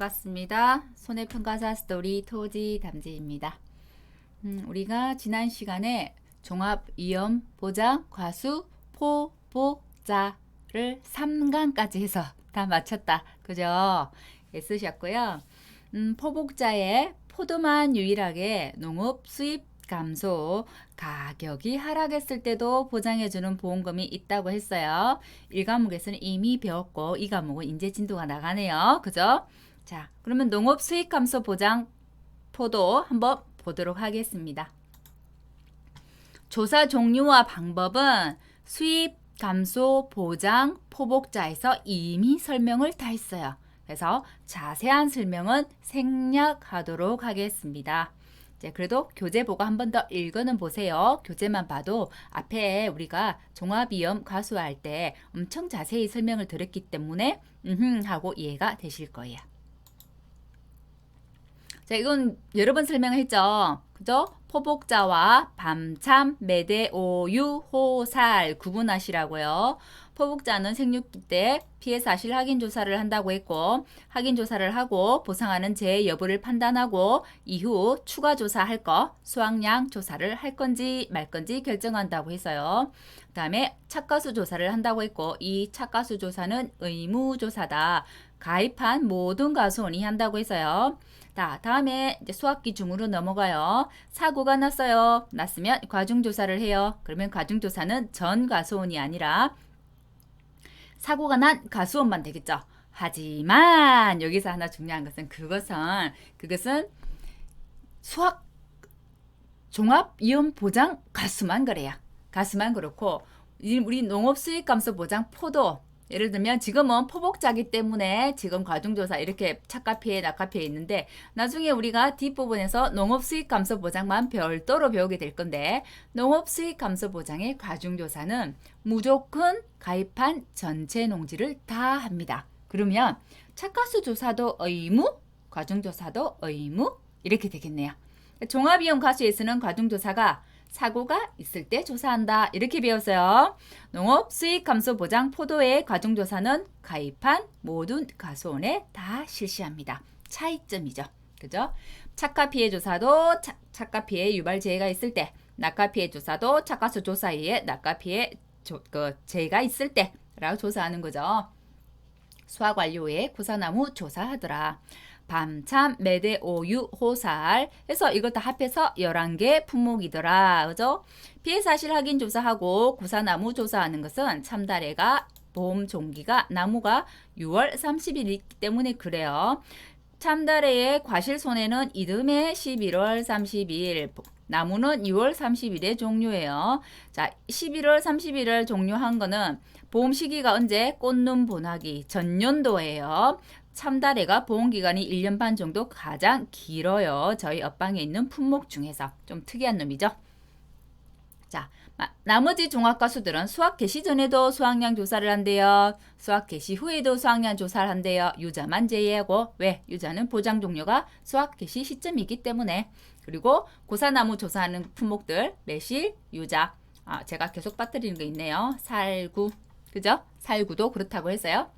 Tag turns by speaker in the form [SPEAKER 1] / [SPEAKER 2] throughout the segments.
[SPEAKER 1] 반갑습니다. 손해평가사 스토리 토지 담지입니다. 우리가 지난 시간에 종합위험 보장 과수 포복자를 3강까지 해서 다 마쳤다. 그죠? 애쓰셨고요. 포복자의 포도만 유일하게 농업 수입 감소, 가격이 하락했을 때도 보장해주는 보험금이 있다고 했어요. 1과목에서는 이미 배웠고 2과목은 이제 진도가 나가네요. 그죠? 자, 그러면 농업 수익 감소 보장 포도 한번 보도록 하겠습니다. 조사 종류와 방법은 수입 감소 보장 포복자에서 이미 설명을 다 했어요. 그래서 자세한 설명은 생략하도록 하겠습니다. 그래도 교재보고 한 번 더 읽어는 보세요. 교재만 봐도 앞에 우리가 종합위험 과수할 때 엄청 자세히 설명을 들었기 때문에 하고 이해가 되실 거예요. 자, 이건 여러 번 설명했죠. 그죠? 포복자와 밤참, 매대, 오유, 호살 구분하시라고요. 포복자는 생육기 때 피해 사실 확인 조사를 한다고 했고, 확인 조사를 하고 보상하는 재해 여부를 판단하고 이후 추가 조사할 거, 수확량 조사를 할 건지 말 건지 결정한다고 했어요. 그 다음에 착과수 조사를 한다고 했고, 이 착과수 조사는 의무조사다. 가입한 모든 가수원이 한다고 했어요. 자, 다음에 이제 수학기 중으로 넘어가요. 사고가 났어요. 났으면 과중조사를 해요. 그러면 과중조사는 전 가수원이 아니라 사고가 난 가수원만 되겠죠. 하지만 여기서 하나 중요한 것은 그것은 수학 종합위험보장 가수만 그래요. 가수만 그렇고 우리 농업수익감소보장 포도 예를 들면 지금은 포복자기 때문에 지금 과중조사 이렇게 착가피해 낙가피해 있는데 나중에 우리가 뒷부분에서 농업수익감소보장만 별도로 배우게 될 건데 농업수익감소보장의 과중조사는 무조건 가입한 전체 농지를 다 합니다. 그러면 착가수 조사도 의무, 과중조사도 의무 이렇게 되겠네요. 종합위험 과수에서는 과중조사가 사고가 있을 때 조사한다. 이렇게 배웠어요. 농업 수익 감소 보장 포도의 과중조사는 가입한 모든 가수원에 다 실시합니다. 차이점이죠. 그죠? 착가 피해 조사도 착가 피해 유발 재해가 있을 때, 낙가 피해 조사도 착가수 조사에 낙가 피해 재해가 있을 때라고 조사하는 거죠. 수확 완료 후에 구사나무 조사하더라. 밤참, 매대, 오유, 호살 해서 이거 다 합해서 11개 품목이더라. 그죠? 피해 사실 확인 조사하고 구사나무 조사하는 것은 참다래가 보험 종기가 나무가 6월 30일이기 때문에 그래요. 참다래의 과실 손해는 이듬해 11월 30일, 나무는 6월 30일에 종료해요. 자, 11월 30일을 종료한 거는 보험 시기가 언제? 꽃눈 보나기 전년도예요. 참다래가 보험기간이 1년 반 정도 가장 길어요. 저희 옆방에 있는 품목 중에서 좀 특이한 놈이죠. 자, 나머지 종합가수들은 수확 개시 전에도 수확량 조사를 한대요. 수확 개시 후에도 수확량 조사를 한대요. 유자만 제외하고 왜? 유자는 보장 종료가 수확 개시 시점이기 때문에. 그리고 고사나무 조사하는 품목들 매실, 유자. 제가 계속 빠뜨리는 거 있네요. 살구. 그죠? 살구도 그렇다고 했어요.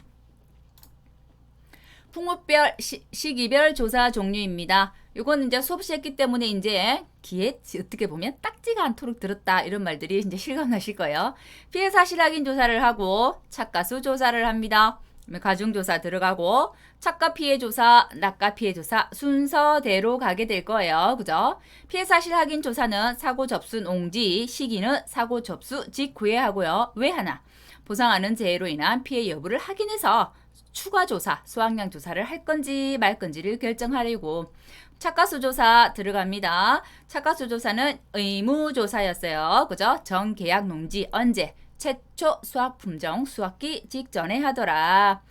[SPEAKER 1] 품목별 시기별 조사 종류입니다. 이거는 이제 수업 시했기 때문에 이제 귀에 어떻게 보면 딱지가 않도록 들었다 이런 말들이 이제 실감나실 거예요. 피해 사실 확인 조사를 하고 착가수 조사를 합니다. 가중조사 들어가고 착가 피해 조사, 낙가 피해 조사 순서대로 가게 될 거예요. 그죠? 피해 사실 확인 조사는 사고 접수 농지, 시기는 사고 접수 직후에 하고요. 왜 하나? 보상하는 재해로 인한 피해 여부를 확인해서 추가 조사, 수확량 조사를 할 건지 말 건지를 결정하려고 착가수 조사 들어갑니다. 착가수 조사는 의무 조사였어요. 그죠? 정계약 농지 언제? 최초 수확 품종 수확기 직전에 하더라.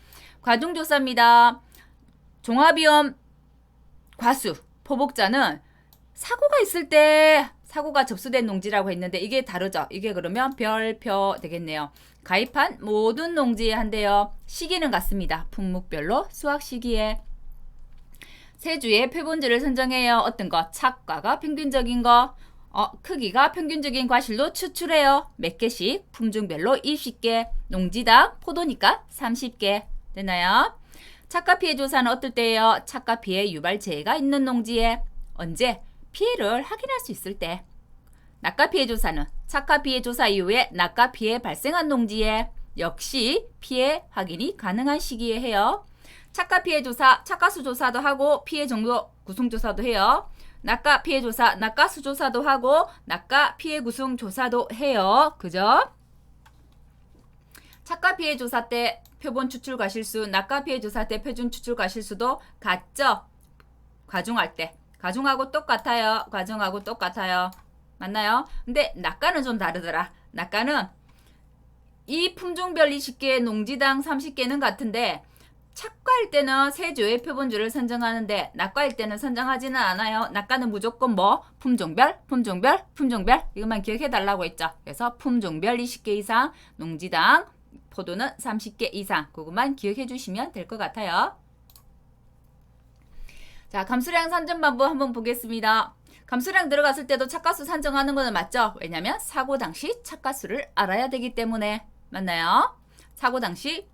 [SPEAKER 1] 과중 조사입니다. 종합위험 과수 포복자는 사고가 있을 때 사고가 접수된 농지라고 했는데 이게 다르죠. 이게 그러면 별표 되겠네요. 가입한 모든 농지에 한대요. 시기는 같습니다. 품목별로 수확 시기에 세 주의 표본지를 선정해요. 어떤 거? 착과가 평균적인 거. 크기가 평균적인 과실로 추출해요. 몇 개씩? 품종별로 20개. 농지당 포도니까 30개. 되나요? 착가 피해 조사는 어떨 때예요? 착가 피해 유발 재해가 있는 농지에 언제? 피해를 확인할 수 있을 때. 낙가 피해 조사는 착가 피해 조사 이후에 낙가 피해 발생한 농지에 역시 피해 확인이 가능한 시기에 해요. 착가 피해 조사, 착가수 조사도 하고 피해 정도 구성 조사도 해요. 낙가 피해 조사, 낙가수 조사도 하고 낙가 피해 구성 조사도 해요. 그죠? 착가 피해 조사 때 표본 추출 과실수, 낙가 피해 조사 때 표준 추출 과실수도 같죠? 과중할 때. 과중하고 똑같아요. 과중하고 똑같아요. 맞나요? 근데 낙가는 좀 다르더라. 낙가는 이 품종별 20개, 농지당 30개는 같은데 착과일 때는 세조의 표본주를 선정하는데 낙과일 때는 선정하지는 않아요. 낙과는 무조건 뭐? 품종별, 품종별, 품종별 이것만 기억해달라고 했죠. 그래서 품종별 20개 이상, 농지당 포도는 30개 이상 그것만 기억해 주시면 될 것 같아요. 자, 감수량 산정 방법 한번 보겠습니다. 감수량 들어갔을 때도 착가수 산정하는 거는 맞죠? 왜냐면 사고 당시 착가수를 알아야 되기 때문에. 맞나요? 사고 당시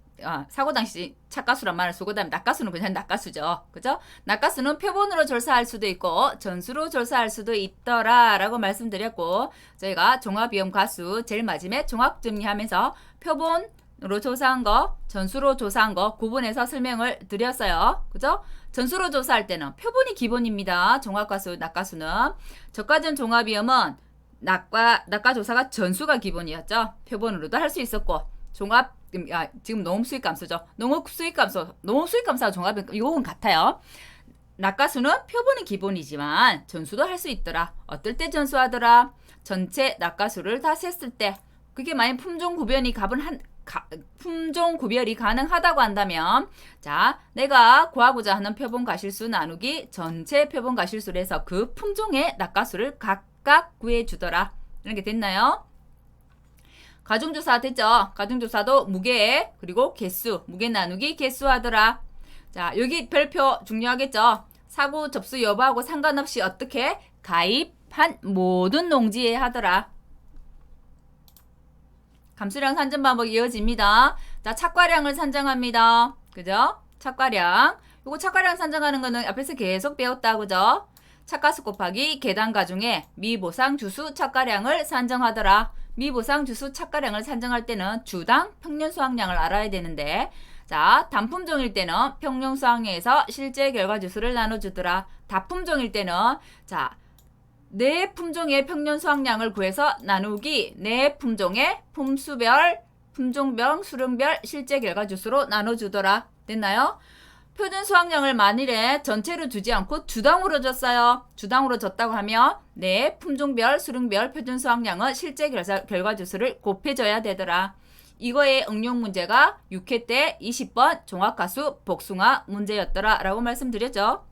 [SPEAKER 1] 착가수란 말을 쓰고 그다음에 낙가수는 그냥 낙가수죠. 그죠? 낙가수는 표본으로 절사할 수도 있고 전수로 절사할 수도 있더라라고 말씀드렸고 저희가 종합위험 가수 제일 마지막에 종합정리하면서 표본으로 조사한 거, 전수로 조사한 거 구분해서 설명을 드렸어요. 그죠? 전수로 조사할 때는 표본이 기본입니다. 종합가수, 낙가수는. 저가전 종합위험은 낙가 조사가 전수가 기본이었죠. 표본으로도 할 수 있었고 지금 농업수익감소죠. 농업수익감소와 종합 이건 같아요. 낙가수는 표본이 기본이지만 전수도 할 수 있더라. 어떨 때 전수하더라? 전체 낙가수를 다 셌을 때 그게 만약 품종 구별이 가능하다고 한다면 자 내가 구하고자 하는 표본 가실수 나누기 전체 표본 가실수를 해서 그 품종의 낙가수를 각각 구해주더라. 이런 게 됐나요? 가중조사 됐죠? 가중조사도 무게 그리고 개수 무게 나누기 개수 하더라. 자 여기 별표 중요하겠죠? 사고 접수 여부하고 상관없이 어떻게 가입한 모든 농지에 하더라. 감수량 산정 방법이 이어집니다. 자 착과량을 산정합니다. 그죠? 착과량 요거 착과량 산정하는 거는 앞에서 계속 배웠다. 그죠? 착가수 곱하기 계단 가중에 미보상 주수 착과량을 산정하더라. 미보상 주수 착과량을 산정할 때는 주당 평년 수확량을 알아야 되는데 자 단품종일 때는 평년 수확량에서 실제 결과 주수를 나눠주더라. 다품종일 때는 자 네 품종의 평년 수확량을 구해서 나누기 네 품종의 품수별, 품종별, 수령별 실제 결과 주수로 나눠주더라. 됐나요? 표준 수확량을 만일에 전체로 주지 않고 주당으로 줬어요. 주당으로 줬다고 하면 네 품종별, 수령별 표준 수확량은 실제 결과 주수를 곱해줘야 되더라. 이거의 응용 문제가 6회 때 20번 종합가수 복숭아 문제였더라 라고 말씀드렸죠.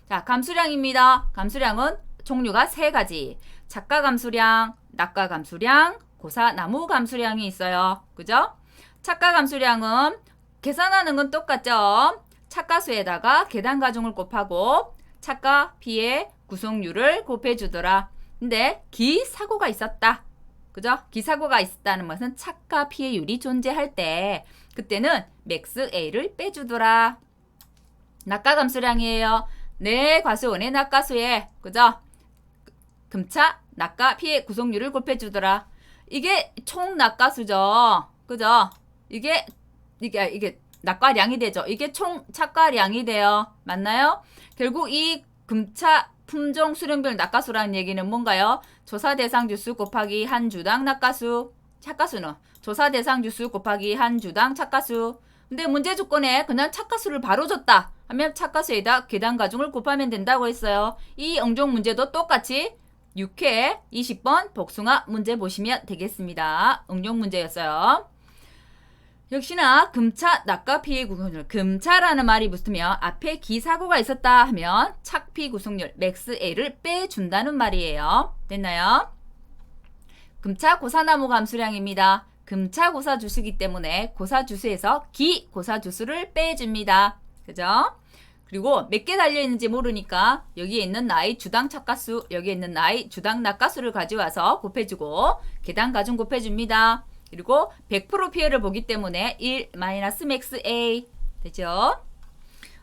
[SPEAKER 1] 자 감수량입니다. 감수량은 종류가 세 가지. 착가 감수량, 낙가 감수량, 고사 나무 감수량이 있어요. 그죠? 착가 감수량은 계산하는 건 똑같죠. 착가수에다가 계단 가중을 곱하고 착가 피해 구성률을 곱해주더라. 근데 기사고가 있었다. 그죠? 기사고가 있었다는 것은 착가 피해율이 존재할 때 그때는 맥스 A를 빼주더라. 낙가 감수량이에요. 네 과수원의 낙가수에 그죠? 금차 낙가 피해 구성률을 곱해주더라. 이게 총 낙가수죠. 그죠? 이게 낙가량이 되죠. 이게 총 착가량이 돼요. 맞나요? 결국 이 금차 품종 수령별 낙가수라는 얘기는 뭔가요? 조사 대상 주수 곱하기 한 주당 낙가수. 착가수는 조사 대상 주수 곱하기 한 주당 착가수. 근데 문제 조건에 그냥 착가수를 바로 줬다 하면 착가수에다 계단 가중을 곱하면 된다고 했어요. 이 응종 문제도 똑같이 6회 20번 복숭아 문제 보시면 되겠습니다. 응용 문제였어요. 역시나 금차 낙가 피해 구성률 금차라는 말이 붙으면 앞에 기사고가 있었다 하면 착피 구성률 맥스 A를 빼준다는 말이에요. 됐나요? 금차 고사나무 감수량입니다. 금차 고사 주수이기 때문에 고사 주수에서 기 고사 주수를 빼줍니다. 그죠? 그리고 몇 개 달려있는지 모르니까 여기에 있는 나이 주당 착가수 여기에 있는 나이 주당 낙가수를 가져와서 곱해주고 계단 가중 곱해줍니다. 그리고 100% 피해를 보기 때문에 1 마이너스 맥스 A 되죠?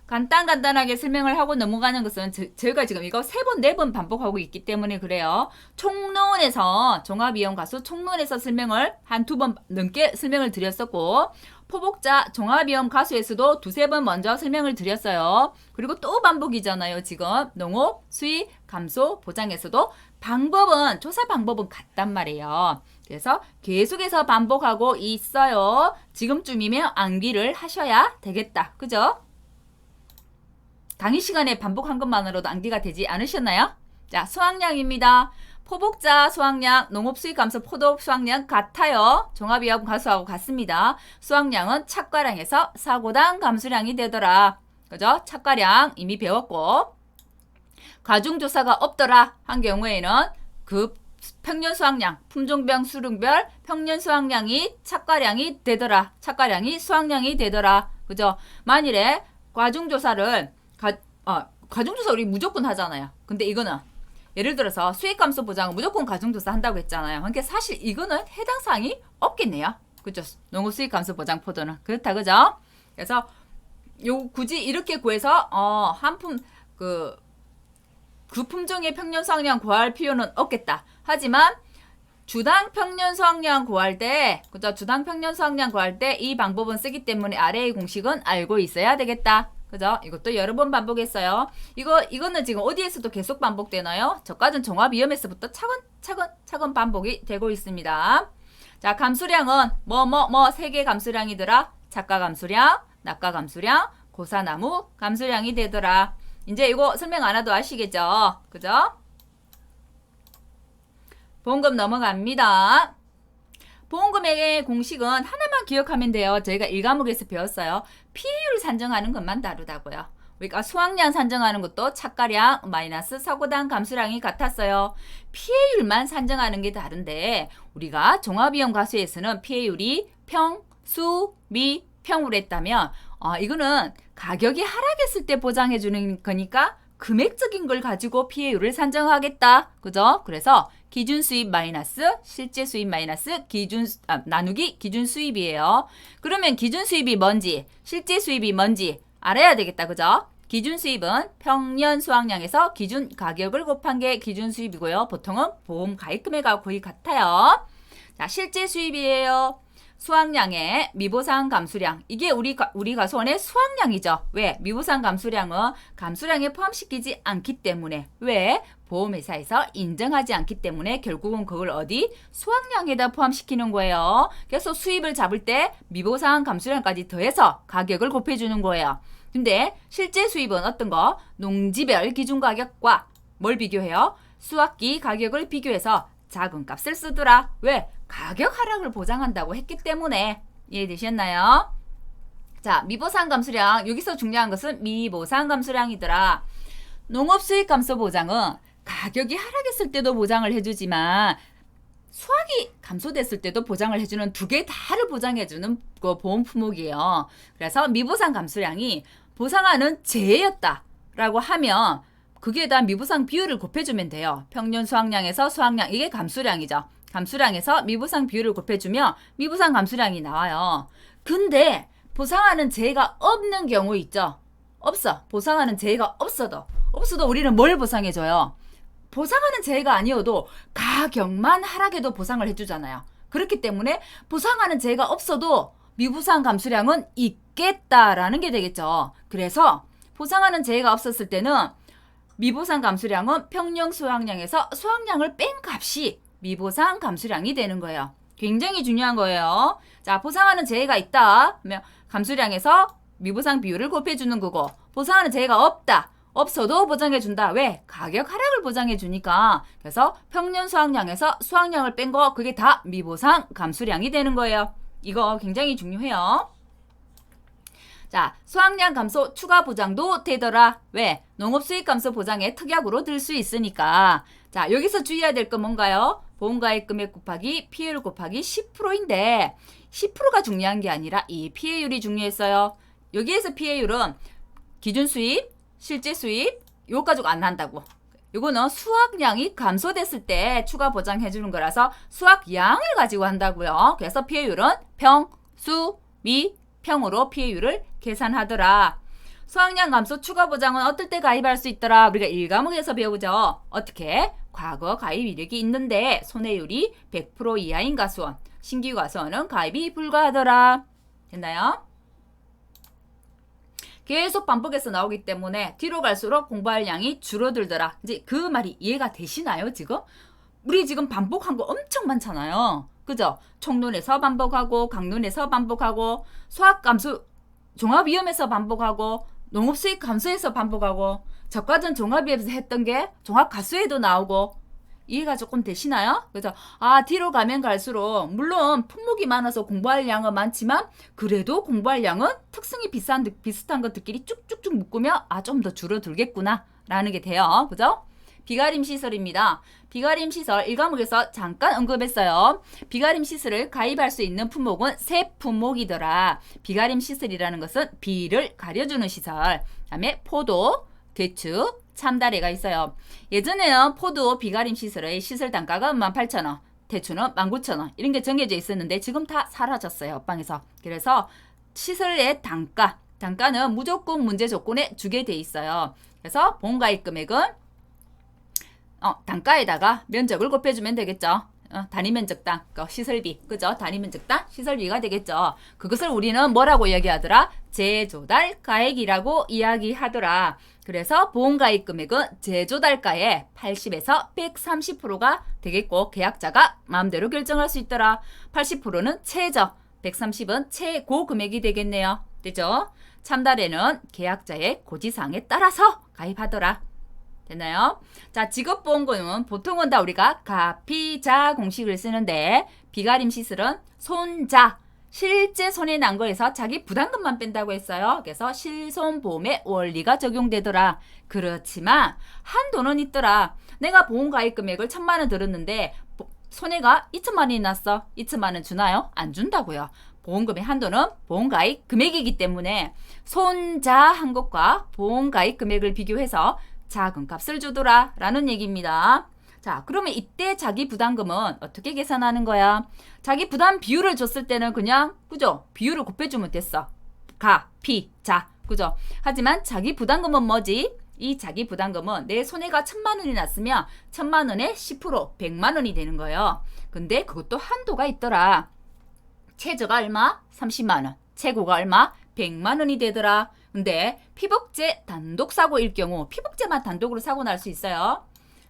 [SPEAKER 1] 간단하게 설명을 하고 넘어가는 것은 저희가 지금 이거 3번, 4번 반복하고 있기 때문에 그래요. 총론에서 종합이용가수 총론에서 설명을 한 2번 넘게 설명을 드렸었고 포복자 종합이용가수에서도 2-3번 먼저 설명을 드렸어요. 그리고 또 반복이잖아요. 지금 농업, 수입, 감소, 보장에서도 방법은 조사 방법은 같단 말이에요. 그래서 계속해서 반복하고 있어요. 지금쯤이면 암기를 하셔야 되겠다. 그죠? 강의 시간에 반복한 것만으로도 암기가 되지 않으셨나요? 자, 수확량입니다. 포복자 수확량, 농업 수익 감소 포도 수확량 같아요. 종합이용 가수하고 같습니다. 수확량은 착과량에서 사고당 감수량이 되더라. 그죠? 착과량 이미 배웠고 가중조사가 없더라 한 경우에는 그 평년 수확량, 품종별 수lượng 별 평년 수확량이 착과량이 되더라. 착과량이 수확량이 되더라. 그죠? 만일에 과중조사를 과중조사 우리 무조건 하잖아요. 근데 이거는 예를 들어서 수익감소 보장은 무조건 과중조사 한다고 했잖아요. 그러니까 사실 이거는 해당 사항이 없겠네요. 그죠? 농업 수익감소 보장 포도는 그렇다. 그죠? 그래서 요 굳이 이렇게 구해서 한품 그 품종의 평년 수확량 구할 필요는 없겠다. 하지만 주당 평년 수확량 구할 때, 그죠? 주당 평년 수확량 구할 때 이 방법은 쓰기 때문에 아래의 공식은 알고 있어야 되겠다. 그죠? 이것도 여러 번 반복했어요. 이거는 지금 어디에서도 계속 반복되나요? 저까진 종합위험에서부터 차근차근 반복이 되고 있습니다. 자, 감수량은 세 개 감수량이더라. 착과 감수량, 낙과 감수량, 고사나무 감수량이 되더라. 이제 이거 설명 안 해도 아시겠죠? 그죠? 보험금 넘어갑니다. 보험금액의 공식은 하나만 기억하면 돼요. 저희가 1과목에서 배웠어요. 피해율 산정하는 것만 다르다고요. 우리가 수확량 산정하는 것도 착과량 마이너스 사고당 감수량이 같았어요. 피해율만 산정하는 게 다른데 우리가 종합이용 가수에서는 피해율이 평, 수, 미, 평으로 했다면 이거는 가격이 하락했을 때 보장해 주는 거니까 금액적인 걸 가지고 피해율을 산정하겠다. 그죠? 그래서 기준 수입 마이너스 실제 수입 마이너스 나누기 기준 수입이에요. 그러면 기준 수입이 뭔지 실제 수입이 뭔지 알아야 되겠다. 그죠? 기준 수입은 평년 수확량에서 기준 가격을 곱한 게 기준 수입이고요. 보통은 보험 가입금액하고 거의 같아요. 자, 실제 수입이에요. 수확량의 미보상 감수량. 이게 우리 가수원의 수확량이죠. 왜? 미보상 감수량은 감수량에 포함시키지 않기 때문에. 왜? 보험회사에서 인정하지 않기 때문에 결국은 그걸 어디? 수확량에다 포함시키는 거예요. 그래서 수입을 잡을 때 미보상 감수량까지 더해서 가격을 곱해주는 거예요. 근데 실제 수입은 어떤 거? 농지별 기준 가격과 뭘 비교해요? 수확기 가격을 비교해서 작은 값을 쓰더라. 왜? 가격 하락을 보장한다고 했기 때문에. 이해되셨나요? 자, 미보상 감수량. 여기서 중요한 것은 미보상 감수량이더라. 농업 수익 감소 보장은 가격이 하락했을 때도 보장을 해주지만 수확이 감소됐을 때도 보장을 해주는 두 개 다를 보장해주는 그 보험 품목이에요. 그래서 미보상 감수량이 보상하는 재해였다라고 하면 그게다 미보상 비율을 곱해주면 돼요. 평년 수확량에서 수확량, 이게 감수량이죠. 감수량에서 미보상 비율을 곱해주면 미보상 감수량이 나와요. 근데 보상하는 재해가 없는 경우 있죠. 없어. 보상하는 재해가 없어도 우리는 뭘 보상해줘요? 보상하는 재해가 아니어도 가격만 하락해도 보상을 해주잖아요. 그렇기 때문에 보상하는 재해가 없어도 미보상 감수량은 있겠다라는 게 되겠죠. 그래서 보상하는 재해가 없었을 때는 미보상 감수량은 평년 수확량에서 수확량을 뺀 값이 미보상 감수량이 되는 거예요. 굉장히 중요한 거예요. 자, 보상하는 재해가 있다. 그러면 감수량에서 미보상 비율을 곱해주는 거고, 보상하는 재해가 없다. 없어도 보장해준다. 왜? 가격 하락을 보장해주니까. 그래서 평년 수확량에서 수확량을 뺀 거, 그게 다 미보상 감수량이 되는 거예요. 이거 굉장히 중요해요. 자, 수확량 감소 추가 보장도 되더라. 왜? 농업 수익 감소 보장에 특약으로 들 수 있으니까. 자, 여기서 주의해야 될 건 뭔가요? 보험가입 금액 곱하기 피해율 곱하기 10%인데 10%가 중요한 게 아니라 이 피해율이 중요했어요. 여기에서 피해율은 기준 수입, 실제 수입 요거 가지고 안 한다고. 요거는 수확량이 감소됐을 때 추가 보장해 주는 거라서 수확량을 가지고 한다고요. 그래서 피해율은 평, 수, 미, 평으로 피해율을 계산하더라. 수확량 감소 추가 보장은 어떨 때 가입할 수 있더라? 우리가 1과목에서 배우죠. 어떻게? 과거 가입 이력이 있는데 손해율이 100% 이하인 가수원, 신규 가수원은 가입이 불가하더라. 됐나요? 계속 반복해서 나오기 때문에 뒤로 갈수록 공부할 양이 줄어들더라. 이제 그 말이 이해가 되시나요, 지금? 우리 지금 반복한 거 엄청 많잖아요. 그죠? 총론에서 반복하고, 강론에서 반복하고, 수학 감수, 종합위험에서 반복하고, 농업수익 감소에서 반복하고, 적과전 종합위험에서 했던 게 종합가수에도 나오고, 이해가 조금 되시나요? 그래서 뒤로 가면 갈수록 물론 품목이 많아서 공부할 양은 많지만 그래도 공부할 양은 특성이 비슷한 것들끼리 쭉쭉쭉 묶으면 좀 더 줄어들겠구나 라는 게 돼요. 그죠? 비가림 시설입니다. 비가림 시설 1과목에서 잠깐 언급했어요. 비가림 시설을 가입할 수 있는 품목은 세 품목이더라. 비가림 시설이라는 것은 비를 가려주는 시설. 그다음에 포도, 대추, 참다래가 있어요. 예전에는 포도 비가림 시설의 시설 단가가 18,000원, 대추는 19,000원 이런 게 정해져 있었는데 지금 다 사라졌어요. 옆방에서. 그래서 시설의 단가는 무조건 문제 조건에 주게 돼 있어요. 그래서 보험가입 금액은 단가에다가 면적을 곱해주면 되겠죠. 단위 면적당, 시설비, 그죠? 단위 면적당, 시설비가 되겠죠. 그것을 우리는 뭐라고 이야기하더라? 재조달 가액이라고 이야기하더라. 그래서 보험가입 금액은 재조달가의 80에서 130%가 되겠고 계약자가 마음대로 결정할 수 있더라. 80%는 최저, 130은 최고 금액이 되겠네요. 되죠? 참다래는 계약자의 고지사항에 따라서 가입하더라. 됐나요? 자, 직업보험금은 보통은 다 우리가 가피자 공식을 쓰는데 비가림 시설은 손자, 실제 손해 난 거에서 자기 부담금만 뺀다고 했어요. 그래서 실손보험의 원리가 적용되더라. 그렇지만 한도는 있더라. 내가 보험가입 금액을 1,000만 원 들었는데 손해가 2천만 원이 났어. 2천만 원 주나요? 안 준다고요. 보험금의 한도는 보험가입 금액이기 때문에 손자 한 것과 보험가입 금액을 비교해서 작은 값을 주더라 라는 얘기입니다. 자, 그러면 이때 자기 부담금은 어떻게 계산하는 거야? 자기 부담 비율을 줬을 때는 그냥 그죠? 비율을 곱해주면 됐어. 가, 피, 자, 그죠? 하지만 자기 부담금은 뭐지? 이 자기 부담금은 내 손해가 1,000만 원이 났으면 1,000만 원에 10% 100만 원이 되는 거예요. 근데 그것도 한도가 있더라. 최저가 얼마? 30만 원. 최고가 얼마? 100만 원이 되더라. 근데 피복제 단독 사고일 경우 피복제만 단독으로 사고 날 수 있어요.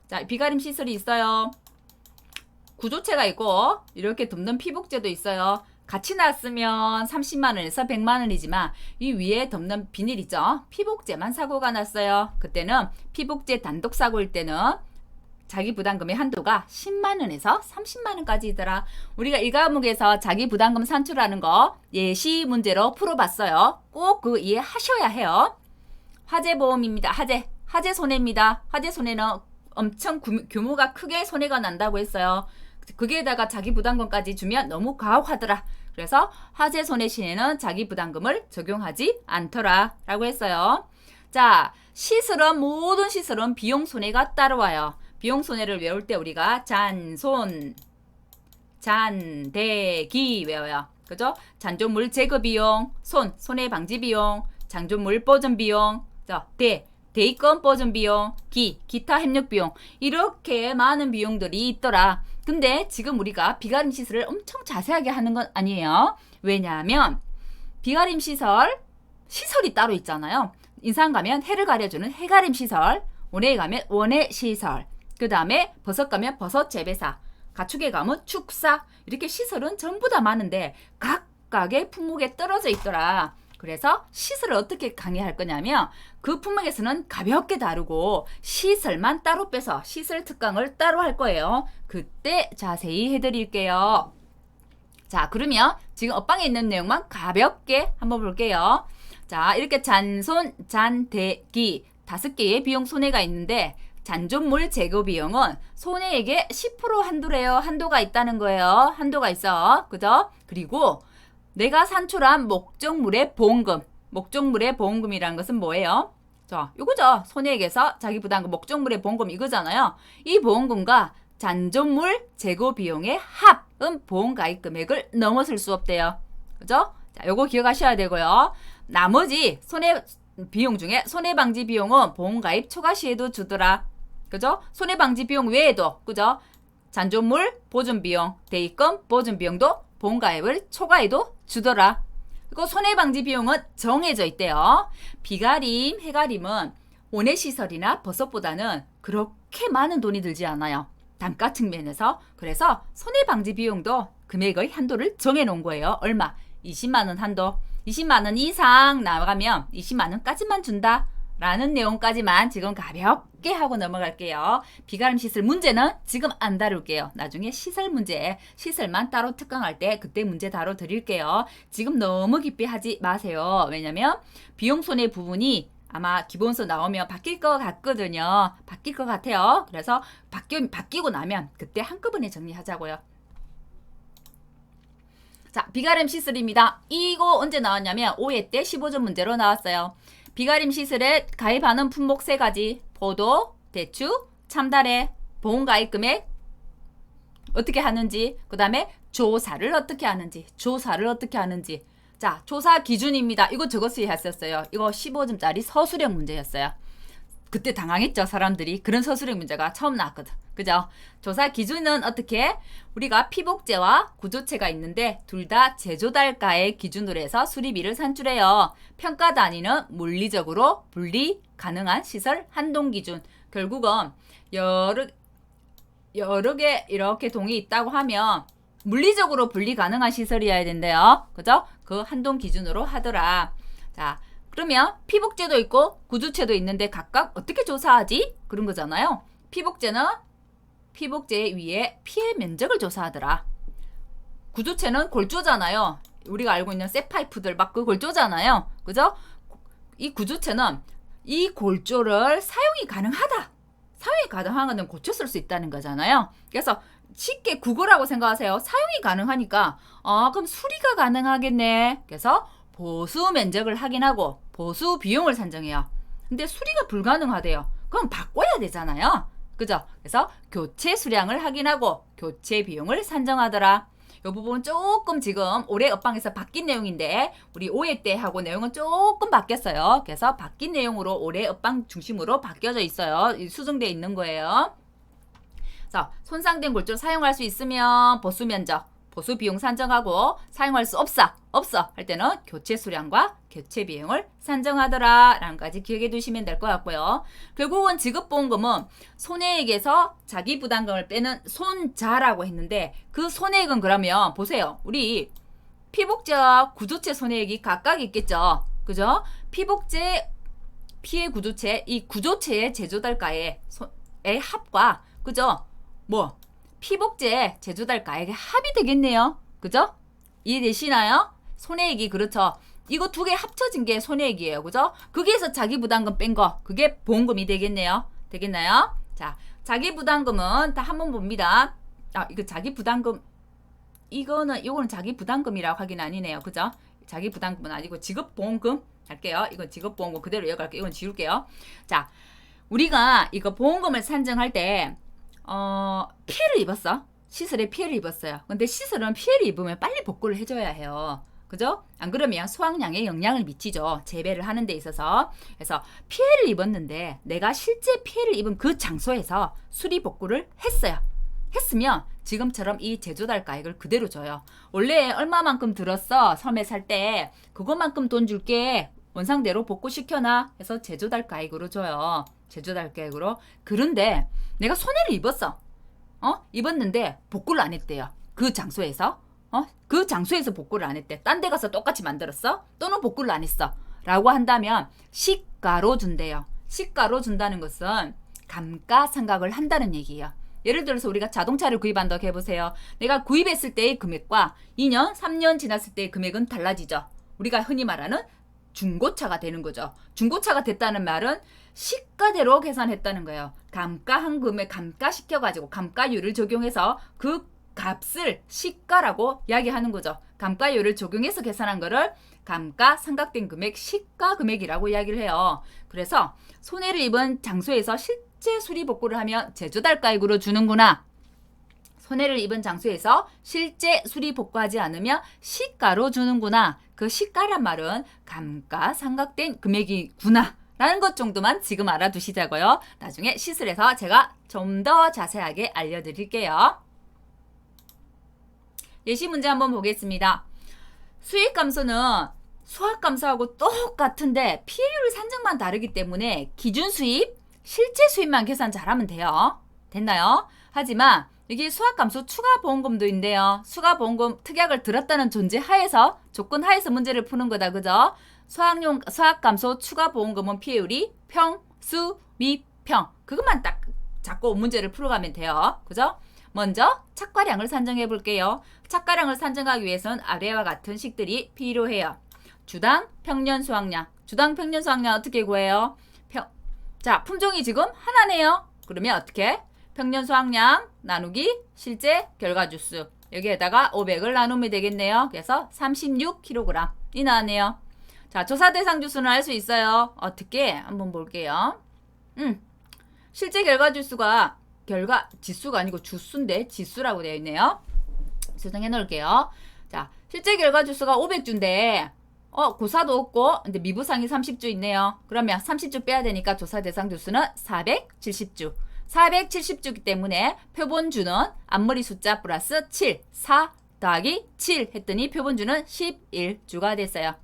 [SPEAKER 1] 자, 비가림 시설이 있어요. 구조체가 있고 이렇게 덮는 피복제도 있어요. 같이 났으면 30만 원에서 100만 원이지만 이 위에 덮는 비닐 있죠. 피복제만 사고가 났어요. 그때는 피복제 단독 사고일 때는 자기 부담금의 한도가 10만 원에서 30만 원까지이더라. 우리가 이 과목에서 자기 부담금 산출하는 거 예시 문제로 풀어봤어요. 꼭 그 이해하셔야 해요. 화재보험입니다. 화재 손해입니다. 화재 손해는 엄청 규모가 크게 손해가 난다고 했어요. 거기에다가 자기 부담금까지 주면 너무 가혹하더라. 그래서 화재 손해 시에는 자기 부담금을 적용하지 않더라 라고 했어요. 자, 시설은 모든 시설은 비용 손해가 따라와요. 비용 손해를 외울 때 우리가 잔대기 외워요. 그죠? 잔존물 제거 비용, 손해 방지 비용, 장존물 보존 비용, 대입금 보존 비용, 기타 협력 비용 이렇게 많은 비용들이 있더라. 근데 지금 우리가 비가림 시설을 엄청 자세하게 하는 건 아니에요. 왜냐하면 비가림 시설이 따로 있잖아요. 인상 가면 해를 가려주는 해가림 시설, 원해에 가면 원해 시설, 그 다음에 버섯 가면 버섯 재배사, 가축에 가면 축사 이렇게 시설은 전부 다 많은데 각각의 품목에 떨어져 있더라. 그래서 시설을 어떻게 강의할 거냐면 그 품목에서는 가볍게 다루고 시설만 따로 빼서 시설 특강을 따로 할 거예요. 그때 자세히 해드릴게요. 자, 그러면 지금 업방에 있는 내용만 가볍게 한번 볼게요. 자, 이렇게 잔대기 5개의 비용 손해가 있는데 잔존물 제거 비용은 손해액의 10% 한도래요. 한도가 있다는 거예요. 한도가 있어. 그죠? 그리고 내가 산출한 목적물의 보험금. 목적물의 보험금이라는 것은 뭐예요? 자, 이거죠. 손해액에서 자기 부담금 목적물의 보험금 이거잖아요. 이 보험금과 잔존물 제거 비용의 합은 보험가입 금액을 넘어설 수 없대요. 그죠? 자, 요거 기억하셔야 되고요. 나머지 손해 비용 중에 손해방지 비용은 보험가입 초과 시에도 주더라. 그죠? 손해방지 비용 외에도, 그죠? 잔존물 보존비용, 대입금 보존비용도 보험가입을 초과해도 주더라. 그리고 손해방지 비용은 정해져 있대요. 비가림, 해가림은 원예시설이나 버섯보다는 그렇게 많은 돈이 들지 않아요. 단가 측면에서. 그래서 손해방지 비용도 금액의 한도를 정해놓은 거예요. 얼마? 20만 원 한도. 20만 원 이상 나가면 20만 원까지만 준다. 라는 내용까지만 지금 가볍게 하고 넘어갈게요. 비가림 시설 문제는 지금 안 다룰게요. 나중에 시설 문제, 시설만 따로 특강할 때 그때 문제 다뤄드릴게요. 지금 너무 깊이 하지 마세요. 왜냐면 비용 손해 부분이 아마 기본서 나오면 바뀔 것 같거든요. 바뀔 것 같아요. 그래서 바뀌고 나면 그때 한꺼번에 정리하자고요. 자, 비가림 시설입니다. 이거 언제 나왔냐면 5회 때 15점 문제로 나왔어요. 비가림 시설에 가입하는 품목 3가지. 보도, 대출, 참달에 보험가입 금액 어떻게 하는지, 그 다음에 조사를 어떻게 하는지. 자, 조사 기준입니다. 이거 적었어야 했었어요. 이거 15점짜리 서술형 문제였어요. 그때 당황했죠, 사람들이. 그런 서술형 문제가 처음 나왔거든. 그죠? 조사 기준은 어떻게? 우리가 피복제와 구조체가 있는데 둘 다 제조달가의 기준으로 해서 수리비를 산출해요. 평가 단위는 물리적으로 분리 가능한 시설 한동 기준. 결국은 여러 개 이렇게 동이 있다고 하면 물리적으로 분리 가능한 시설이어야 된대요. 그죠? 그 한동 기준으로 하더라. 자, 그러면 피복제도 있고 구조체도 있는데 각각 어떻게 조사하지? 그런 거잖아요. 피복제 위에 피해 면적을 조사하더라. 구조체는 골조잖아요. 우리가 알고 있는 쇠파이프들 막 그 골조잖아요. 그죠? 이 구조체는 이 골조를 사용이 가능하다. 사용이 가능한 거는 고쳐 쓸 수 있다는 거잖아요. 그래서 쉽게 국어라고 생각하세요. 사용이 가능하니까 그럼 수리가 가능하겠네. 그래서 보수 면적을 확인하고 보수 비용을 산정해요. 근데 수리가 불가능하대요. 그럼 바꿔야 되잖아요. 그죠? 그래서 교체 수량을 확인하고 교체 비용을 산정하더라. 이 부분 조금 지금 올해 업방에서 바뀐 내용인데 우리 5회 때 하고 내용은 조금 바뀌었어요. 그래서 바뀐 내용으로 올해 업방 중심으로 바뀌어져 있어요. 수정되어 있는 거예요. 자, 손상된 골조를 사용할 수 있으면 보수 면적, 보수 비용 산정하고 사용할 수 없어 할 때는 교체 수량과 교체 비용을 산정하더라 라는 까지 기억해 두시면 될 것 같고요. 결국은 지급보험금은 손해액에서 자기 부담금을 빼는 손자라고 했는데 그 손해액은 그러면 보세요. 우리 피복제와 구조체 손해액이 각각 있겠죠. 그죠? 피복제 피해 구조체, 이 구조체의 제조달가의 합과 그죠? 피복제 제조달가액의 합이 되겠네요. 그죠? 이해되시나요? 손해액이 그렇죠. 이거 두 개 합쳐진 게 손해액이에요. 그죠? 거기에서 자기 부담금 뺀 거, 그게 보험금이 되겠네요. 되겠나요? 자, 자기 부담금은 다 한번 봅니다. 이거 자기 부담금, 이거는 자기 부담금이라고 하긴 아니네요. 그죠? 자기 부담금은 아니고 지급보험금 할게요. 이건 지급보험금 그대로 이어갈게요. 이건 지울게요. 자, 우리가 이거 보험금을 산정할 때 피해를 입었어. 시설에 피해를 입었어요. 근데 시설은 피해를 입으면 빨리 복구를 해줘야 해요. 그죠? 안 그러면 수확량에 영향을 미치죠. 재배를 하는 데 있어서. 그래서 피해를 입었는데 내가 실제 피해를 입은 그 장소에서 수리 복구를 했어요. 했으면 지금처럼 이 제조달가액을 그대로 줘요. 원래 얼마만큼 들었어? 섬에 살 때 그것만큼 돈 줄게. 원상대로 복구시켜놔. 해서 제조달가액으로 줘요. 제조달가액으로. 그런데 내가 손해를 입었어. 입었는데 복구를 안 했대요. 그 장소에서. 그 장소에서 복구를 안 했대. 딴 데 가서 똑같이 만들었어? 또는 복구를 안 했어. 라고 한다면 시가로 준대요. 시가로 준다는 것은 감가상각을 한다는 얘기예요. 예를 들어서 우리가 자동차를 구입한다고 해보세요. 내가 구입했을 때의 금액과 2년, 3년 지났을 때의 금액은 달라지죠. 우리가 흔히 말하는 중고차가 되는 거죠. 중고차가 됐다는 말은 시가대로 계산했다는 거예요. 감가한 금액 감가시켜가지고 감가율을 적용해서 그 값을 시가라고 이야기하는 거죠. 감가율을 적용해서 계산한 거를 감가상각된 금액 시가 금액이라고 이야기를 해요. 그래서 손해를 입은 장소에서 실제 수리 복구를 하면 제조달가액으로 주는구나. 손해를 입은 장소에서 실제 수리 복구하지 않으면 시가로 주는구나. 그 시가란 말은 감가상각된 금액이구나 라는 것 정도만 지금 알아두시자고요. 나중에 시술에서 제가 좀 더 자세하게 알려드릴게요. 예시 문제 한번 보겠습니다. 수익 감소는 수학 감소하고 똑같은데 피해율 산정만 다르기 때문에 기준 수입, 실제 수입만 계산 잘하면 돼요. 됐나요? 하지만 이게 수학 감소 추가 보험금도 있는데요. 추가 보험금 특약을 들었다는 존재 하에서 조건 하에서 문제를 푸는 거다. 그죠? 수학 감소 추가 보험금은 피해율이 평, 수, 미, 평. 그것만 딱 잡고 문제를 풀어가면 돼요. 그죠? 먼저 착과량을 산정해 볼게요. 착과량을 산정하기 위해서는 아래와 같은 식들이 필요해요. 주당 평년 수확량. 주당 평년 수확량 어떻게 구해요? 자, 품종이 지금 하나네요. 그러면 어떻게? 평년 수확량 나누기 실제 결과 주수. 여기에다가 500을 나누면 되겠네요. 그래서 36kg이 나왔네요. 자, 조사 대상 주수는 알 수 있어요. 어떻게? 한번 볼게요. 실제 결과 주수가 지수가 아니고 주수인데 지수라고 되어 있네요. 수정해 놓을게요. 자, 실제 결과 주수가 500주인데 고사도 없고 근데 미부상이 30주 있네요. 그러면 30주 빼야 되니까 조사 대상 주수는 470주. 470주기 때문에 표본주는 앞머리 숫자 플러스 7, 4 더하기 7 했더니 표본주는 11주가 됐어요.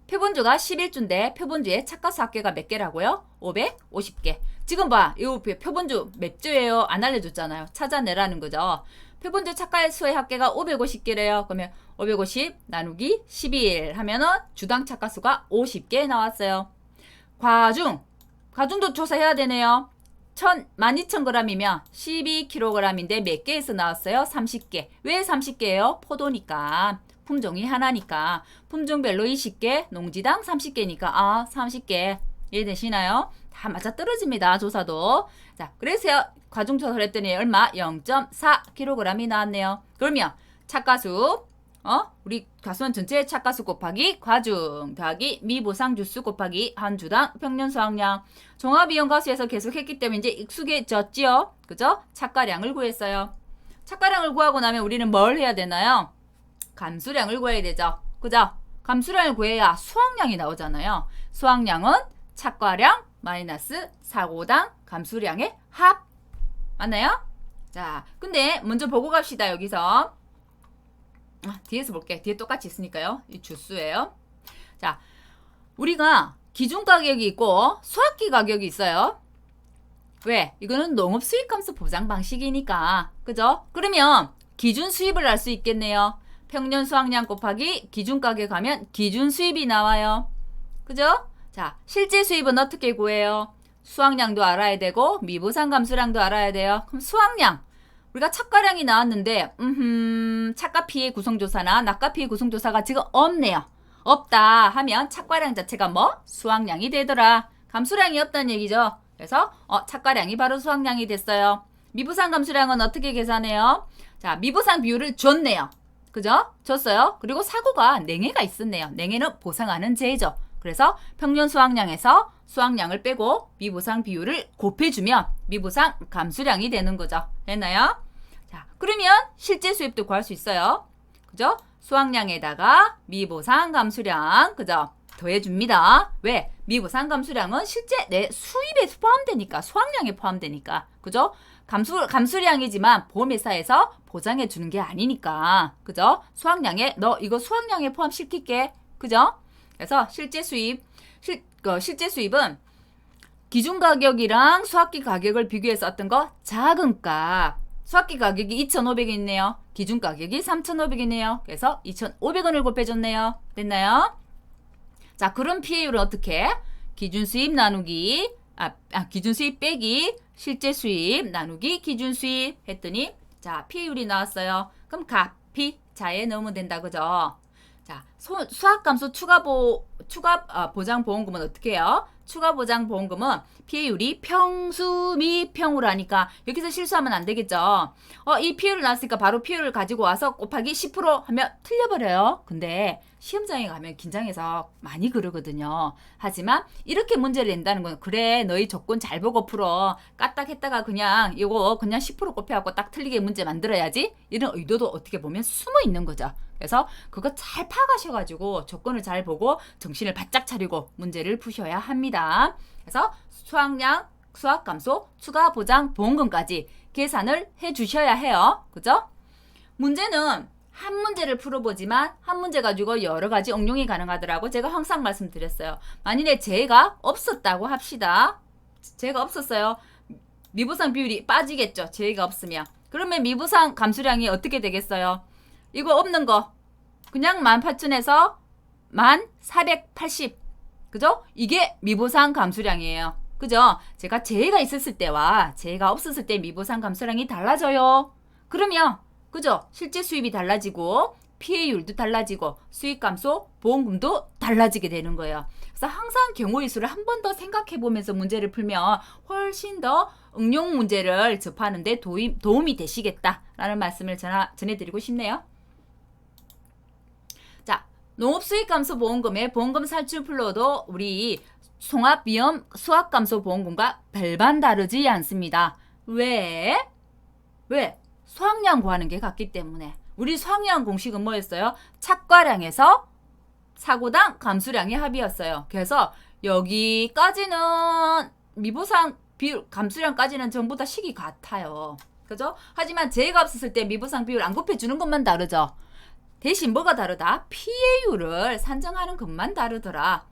[SPEAKER 1] 표본주가 11주인데 표본주의 착가수 합계가 몇 개라고요? 550개. 지금 봐. 이 표본주 몇 주예요? 안 알려줬잖아요. 찾아내라는 거죠. 표본주 착가수의 합계가 550개래요. 그러면 550 나누기 11 하면은 주당 착가수가 50개 나왔어요. 과중도 조사해야 되네요. 12,000g이면 12kg인데 몇 개에서 나왔어요? 30개. 왜 30개예요? 포도니까. 품종이 하나니까. 품종별로 20개, 농지당 30개니까 30개. 이해되시나요? 다 맞아 떨어집니다. 조사도. 자, 그래서 과중조사를 했더니 얼마? 0.4kg이 나왔네요. 그러면 착가수 우리 가수원 전체의 착가수 곱하기 과중 더하기 미보상 주수 곱하기 한 주당 평년 수확량. 종합이용 가수에서 계속 했기 때문에 이제 익숙해졌지요. 그죠? 착가량을 구했어요. 착가량을 구하고 나면 우리는 뭘 해야 되나요? 감수량을 구해야 되죠. 그죠? 감수량을 구해야 수확량이 나오잖아요. 수확량은 착과량 마이너스 사고당 감수량의 합. 맞나요? 자, 근데 먼저 보고 갑시다. 여기서 뒤에서 볼게. 뒤에 똑같이 있으니까요. 이 주수예요. 자, 우리가 기준 가격이 있고 수확기 가격이 있어요. 왜? 이거는 농업 수익감소 보장 방식이니까. 그죠? 그러면 기준 수입을 알 수 있겠네요. 평년 수확량 곱하기 기준 가격 하면 기준 수입이 나와요. 그죠? 자, 실제 수입은 어떻게 구해요? 수확량도 알아야 되고 미보상 감수량도 알아야 돼요. 그럼 수확량. 우리가 착과량이 나왔는데 착가 피해 구성조사나 낙가 피해 구성조사가 지금 없네요. 없다 하면 착과량 자체가 뭐? 수확량이 되더라. 감수량이 없다는 얘기죠. 그래서 착과량이 바로 수확량이 됐어요. 미보상 감수량은 어떻게 계산해요? 자, 미보상 비율을 줬네요. 그죠? 줬어요. 그리고 사고가 냉해가 있었네요. 냉해는 보상하는 제죠. 그래서 평년 수확량에서 수확량을 빼고 미보상 비율을 곱해주면 미보상 감수량이 되는 거죠. 됐나요? 자, 그러면 실제 수입도 구할 수 있어요. 그죠? 수확량에다가 미보상 감수량, 그죠? 더해줍니다. 왜? 미보상 감수량은 실제 내 수입에 포함되니까, 수확량에 포함되니까. 그죠? 감수량이지만 보험회사에서 보장해 주는 게 아니니까. 그죠? 수확량에, 너 이거 수확량에 포함시킬게. 그죠? 그래서 실제 수입은 기준 가격이랑 수확기 가격을 비교해서 어떤 거? 작은 값. 수확기 가격이 2,500이 있네요. 기준 가격이 3,500이네요. 그래서 2,500원을 곱해줬네요. 됐나요? 자, 그럼 피해율은 어떻게? 기준 수입 나누기, 기준 수입 빼기 실제 수입 나누기 기준 수입 했더니 자, 피해율이 나왔어요. 그럼 값이 자에 넣으면 된다. 그죠? 자, 수학 감소 추가 보장 보험금은 어떻게 해요? 추가 보장 보험금은 피해율이 평수 미 평으로 하니까 여기서 실수하면 안 되겠죠. 이 피해율을 나왔으니까 바로 피해율을 가지고 와서 곱하기 10% 하면 틀려버려요. 근데 시험장에 가면 긴장해서 많이 그러거든요. 하지만 이렇게 문제를 낸다는 건 그래 너희 조건 잘 보고 풀어. 까딱했다가 그냥 이거 그냥 10% 곱해갖고 딱 틀리게 문제 만들어야지. 이런 의도도 어떻게 보면 숨어 있는 거죠. 그래서 그거 잘 파가셔가지고 조건을 잘 보고 정신을 바짝 차리고 문제를 푸셔야 합니다. 그래서 수학량, 수학감소, 추가 보장 보험금까지 계산을 해주셔야 해요. 그죠? 문제는 한 문제를 풀어보지만 한 문제 가지고 여러 가지 응용이 가능하더라고 제가 항상 말씀드렸어요. 만일에 재가 없었다고 합시다. 재가 없었어요. 미부상 비율이 빠지겠죠. 재가 없으면. 그러면 미부상 감수량이 어떻게 되겠어요? 이거 없는 거 그냥 18,000에서 1,480 그죠? 이게 미보상 감수량이에요. 그죠? 제가 재해가 있었을 때와 재해가 없었을 때 미보상 감수량이 달라져요. 그러면 그죠? 실제 수입이 달라지고 피해율도 달라지고 수익 감소, 보험금도 달라지게 되는 거예요. 그래서 항상 경우의 수를 한 번 더 생각해 보면서 문제를 풀면 훨씬 더 응용 문제를 접하는 데 도움이 되시겠다라는 말씀을 전해드리고 싶네요. 자, 농업수익감소보험금의 보험금 살출플로도 우리 종합비용 수학감소보험금과 별반 다르지 않습니다. 왜? 수학량 구하는 게 같기 때문에. 우리 수학량 공식은 뭐였어요? 착과량에서 사고당 감수량의 합이었어요. 그래서 여기까지는 미보상 비율 감수량까지는 전부 다 식이 같아요. 그죠? 하지만 재해가 없었을 때 미보상 비율 안 곱해주는 것만 다르죠. 대신 뭐가 다르다? 피해율을 산정하는 것만 다르더라.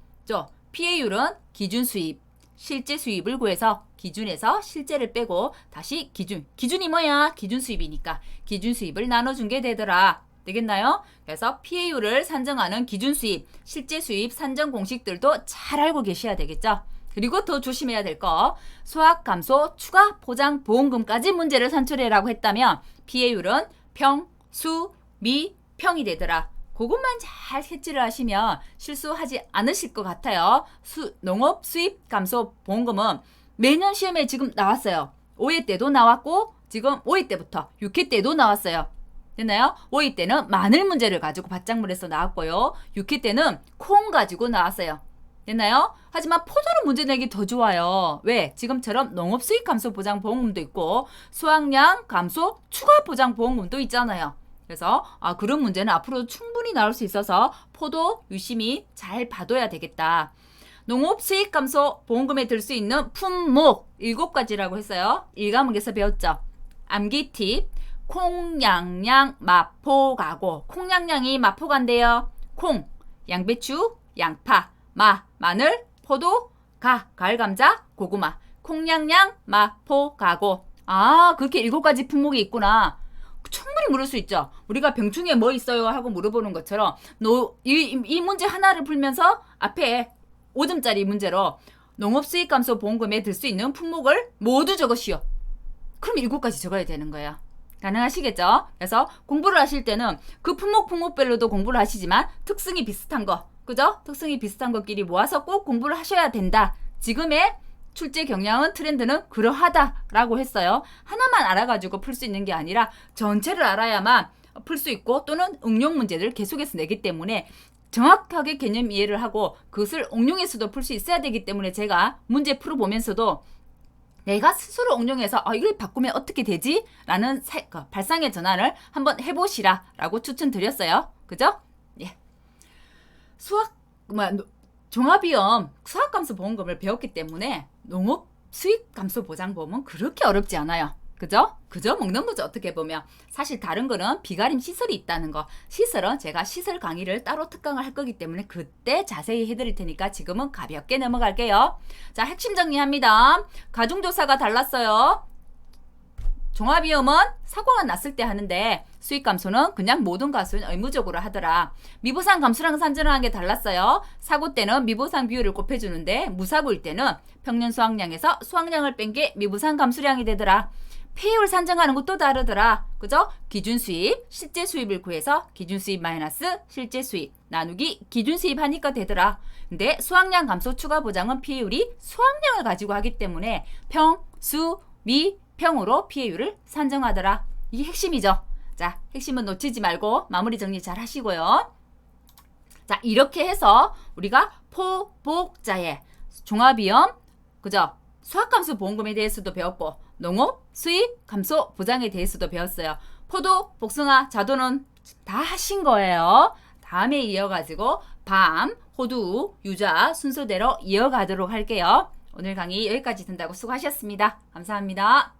[SPEAKER 1] 피해율은 기준 수입, 실제 수입을 구해서 기준에서 실제를 빼고 다시 기준이 뭐야? 기준 수입이니까 기준 수입을 나눠준 게 되더라. 되겠나요? 그래서 피해율을 산정하는 기준 수입, 실제 수입 산정 공식들도 잘 알고 계셔야 되겠죠. 그리고 더 조심해야 될 거, 수학 감소 추가 보장 보험금까지 문제를 산출해라고 했다면 피해율은 평, 수, 미, 평이 되더라. 그것만 잘 캐치를 하시면 실수하지 않으실 것 같아요. 농업 수입 감소 보험금은 매년 시험에 지금 나왔어요. 5회 때도 나왔고 지금 5회 때부터 6회 때도 나왔어요. 됐나요? 5회 때는 마늘 문제를 가지고 밭작물에서 나왔고요. 6회 때는 콩 가지고 나왔어요. 됐나요? 하지만 포도로 문제 내기 더 좋아요. 왜? 지금처럼 농업 수익 감소 보장 보험금도 있고 수확량 감소 추가 보장 보험금도 있잖아요. 그래서 그런 문제는 앞으로 충분히 나올 수 있어서 포도 유심히 잘 봐둬야 되겠다. 농업 수익 감소 보험금에 들 수 있는 품목 7가지라고 했어요. 1과목에서 배웠죠. 암기 팁. 콩양양 마포가고. 콩양양이 마포가인데요. 콩, 양배추, 양파, 마늘, 포도, 가을 감자, 고구마. 콩양양 마포가고. 그렇게 7가지 품목이 있구나. 충분히 물을 수 있죠. 우리가 병충해 뭐 있어요 하고 물어보는 것처럼 이 문제 하나를 풀면서 앞에 5점짜리 문제로 농업수익감소 보험금에 들 수 있는 품목을 모두 적으시오. 그럼 7가지 적어야 되는 거예요. 가능하시겠죠? 그래서 공부를 하실 때는 그 품목별로도 공부를 하시지만 특성이 비슷한 거, 그죠? 특성이 비슷한 것끼리 모아서 꼭 공부를 하셔야 된다. 지금의 출제 경향은 트렌드는 그러하다라고 했어요. 하나만 알아가지고 풀 수 있는 게 아니라 전체를 알아야만 풀 수 있고 또는 응용 문제를 계속해서 내기 때문에 정확하게 개념 이해를 하고 그것을 응용해서도 풀 수 있어야 되기 때문에 제가 문제 풀어보면서도 내가 스스로 응용해서 이걸 바꾸면 어떻게 되지? 라는 발상의 전환을 한번 해보시라 라고 추천드렸어요. 그죠? 예. 종합위험 수학감소보험금을 배웠기 때문에 농업 수익감소보장보험은 그렇게 어렵지 않아요. 그죠? 먹는 거죠. 어떻게 보면. 사실 다른 거는 비가림 시설이 있다는 거. 시설은 제가 시설 강의를 따로 특강을 할 거기 때문에 그때 자세히 해드릴 테니까 지금은 가볍게 넘어갈게요. 자, 핵심 정리합니다. 가중조사가 달랐어요. 종합위험은 사고가 났을 때 하는데 수익감소는 그냥 모든 가수는 의무적으로 하더라. 미보상 감수량 산정을 하는 게 달랐어요. 사고 때는 미보상 비율을 곱해주는데 무사고일 때는 평년 수확량에서 수확량을 뺀 게 미보상 감수량이 되더라. 폐율 산정하는 것도 다르더라. 그죠? 기준 수입, 실제 수입을 구해서 기준 수입 마이너스 실제 수입 나누기 기준 수입 하니까 되더라. 근데 수확량 감소 추가 보장은 피해율이 수확량을 가지고 하기 때문에 평, 수, 미, 평으로 피해율을 산정하더라. 이게 핵심이죠. 자, 핵심은 놓치지 말고 마무리 정리 잘 하시고요. 자, 이렇게 해서 우리가 포복자의 종합위험, 그죠? 수학감소 보험금에 대해서도 배웠고 농업 수입 감소 보장에 대해서도 배웠어요. 포도, 복숭아, 자도는 다 하신 거예요. 다음에 이어가지고 밤, 호두, 유자 순서대로 이어가도록 할게요. 오늘 강의 여기까지 듣는다고 수고하셨습니다. 감사합니다.